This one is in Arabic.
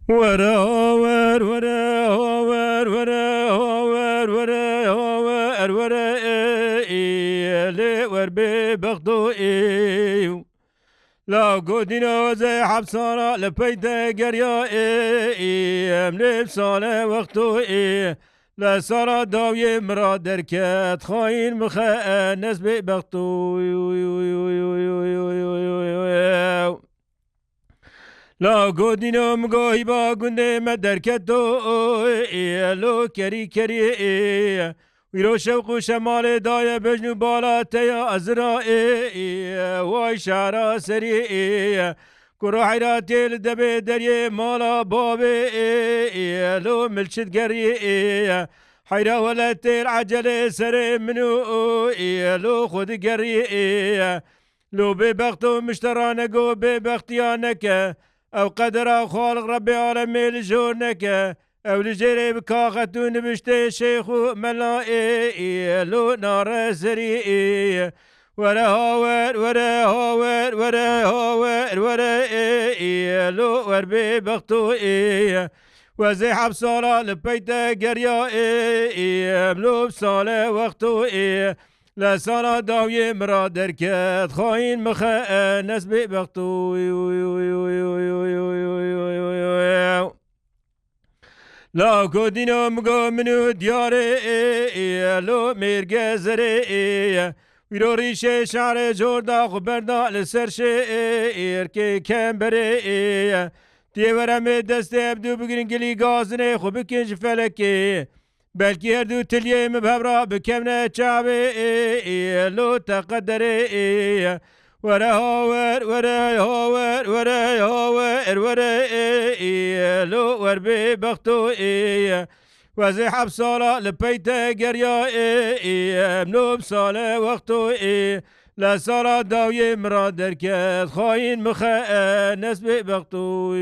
ورا ور ورا ور ورا ور ورا ور ورا لي ور ببغضو لا قدنا زي حبصارة لبيت قريا مليب صالة وقتو لا صار داوي مرا دركات خاين مخانس ببغضو لا قدنا مقاي با قندي مدركتو لو كري كري ويرو شوق شمال دايا بجنو بالا تيا أزرائي واي شعرا سري كرو حيراتي الدبي دري مالا بابي لو ملشد قري حيرا ولتي العجلة سري منو لو خد قري لو ببختو مشترانكو ببختيانك او قدر خالق ربي عالمي لجونك او لجري بكاختون بشتي شيخ ملائي لو نار سري ورا هاور ورا هاور ورا هاور ورا لو وربي بختو وزي حبصالة لبيتا قريا ملوب صالة وقتو لا سارة داوية مرا دركات خاين مخانس ببغتو لا كودينو مقو منو دياري لو ميرقزري ويرو ريشي شعر جوردا خبردا لسر شير كي كمبري تيورا مي دستي ابدو بگرنگلي غازني خو بكنج فلكي بلكي هردو تليه مبهبرا بكمنا چاوي لو تقدري ورا هاور ورا هاور ورا هاور ورا لو ور ببختو وزي حبصالة لبيتا قريا منوب صالة وقتو لا صار داوية مرا دركات خاين مخانس ببختو